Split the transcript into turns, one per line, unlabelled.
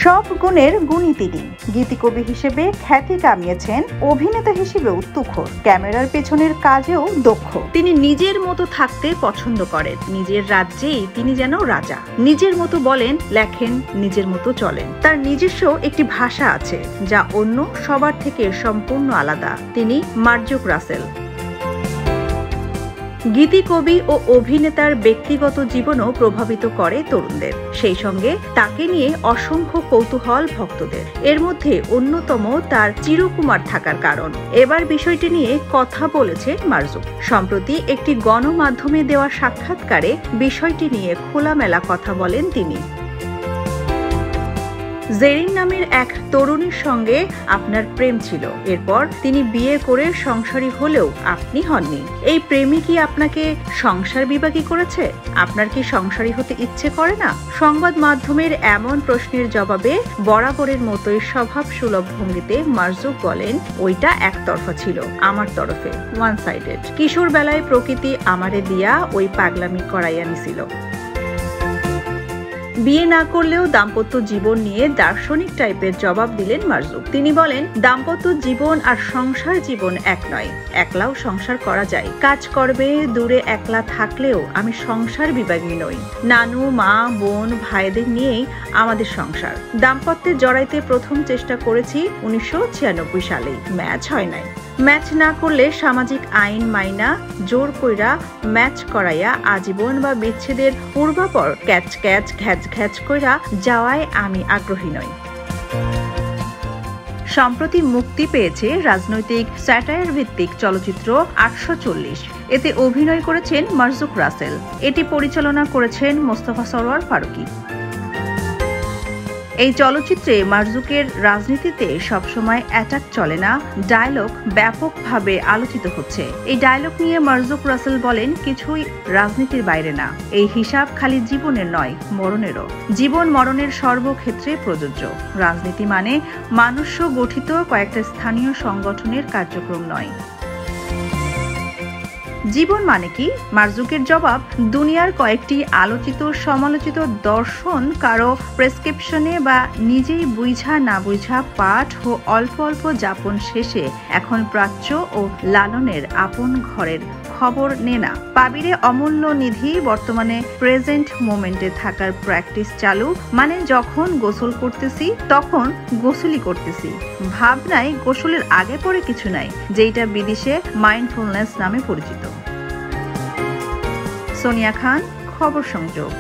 সব গুণের গুণী তিনি। গীতিকবি হিসেবে খ্যাতি কামিয়েছেন, অভিনেতা হিসেবেও তুখোড়, ক্যামেরার পেছনের কাজেও দক্ষ। তিনি নিজের মতো থাকতে পছন্দ করেন, নিজের রাজ্যেই তিনি যেন রাজা। নিজের মতো বলেন, লেখেন, নিজের মতো চলেন। তার নিজস্ব একটি ভাষা আছে যা অন্য সবার থেকে সম্পূর্ণ আলাদা। তিনি মার্জুক রাসেল। গীতিকবি ও অভিনেতার ব্যক্তিগত জীবনও প্রভাবিত করে তরুণদের, সেই সঙ্গে তাকে নিয়ে অসংখ্য কৌতূহল ভক্তদের। এর মধ্যে অন্যতম তার চিরকুমার থাকার কারণ। এবার বিষয়টি নিয়ে কথা বলেছেন মার্জুক। সম্প্রতি একটি গণমাধ্যমে দেওয়া সাক্ষাৎকারে বিষয়টি নিয়ে খোলামেলা কথা বলেন তিনি। জেরিন নামের এক তরুণীর সঙ্গে আপনার প্রেম ছিল, এরপর তিনি বিয়ে করে সংসারী হলেও আপনি হননি। এই প্রেমই কি আপনাকে সংসার বিভাগী করেছে? আপনার কি সংসারী হতে ইচ্ছে করে না? সংবাদ মাধ্যমের এমন প্রশ্নের জবাবে বরাবরের মতোই স্বভাব সুলভ ভঙ্গিতে মার্জুক বলেন, ওইটা একতরফা ছিল, আমার তরফে, ওয়ান সাইডেড। কিশোর বেলায় প্রকৃতি আমারে দিয়া ওই পাগলামি করাইয়া নিছিল। বিয়ে না করলেও দাম্পত্য জীবন নিয়ে দার্শনিক টাইপের জবাব দিলেন মার্জুক। তিনি বলেন, দাম্পত্য জীবন আর সংসার জীবন এক নয়। একলাও সংসার করা যায়, কাজ করবে, দূরে একলা থাকলেও আমি সংসার বিভাগী নই। নানু, মা, বোন, ভাইদের নিয়েই আমাদের সংসার। দাম্পত্যে জড়াইতে প্রথম চেষ্টা করেছি 1996 সালেই, ম্যাচ হয় নাই। ম্যাচ না করলে সামাজিক আইন মাইনা জোর কইরা ম্যাচ করাইয়া আজীবন বা বিচ্ছেদের পূর্বাপর ক্যাচ ক্যাচ ঘ্যাচ ঘ্যাচ কইরা যাওয়ায় আমি আগ্রহী নই। সম্প্রতি মুক্তি পেয়েছে রাজনৈতিক স্যাটায়ার ভিত্তিক চলচ্চিত্র 840। এতে অভিনয় করেছেন মার্জুক রাসেল। এটি পরিচালনা করেছেন মোস্তফা সরোয়ার ফারুকী। এই চলচ্চিত্রে মার্জুকের রাজনীতিতে সবসময় অ্যাটাক চলে না, ডায়লগ ব্যাপকভাবে আলোচিত হচ্ছে। এই ডায়লগ নিয়ে মার্জুক রাসেল বলেন, কিছুই রাজনীতির বাইরে না। এই হিসাব খালি জীবনের নয়, মরণেরও। জীবন মরণের সর্বক্ষেত্রে প্রযোজ্য। রাজনীতি মানে মানুষ্য গঠিত কয়েকটা স্থানীয় সংগঠনের কার্যক্রম নয়। জীবন মানে কি? মার্জুকের জবাব, দুনিয়ার কয়েকটি আলোচিত সমালোচিত দর্শন কারো প্রেসক্রিপশনে বা নিজেই বুঝা না বুঝা পাঠ ও অল্প অল্প যাপন শেষে এখন প্রাচ্য ও লালনের আপন ঘরের খবর নে না। পাবিরে অমূল্য নিধি বর্তমানে প্রেজেন্ট মোমেন্টে থাকার প্র্যাকটিস চালু, মানে যখন গোসল করতেছি তখন গোসলই করতেছি। ভাবনায় গোসলের আগে পরে কিছু নাই, যেটা বিদেশে মাইন্ডফুলনেস নামে পরিচিত। সোনিয়া খান, খবর সংযোগ।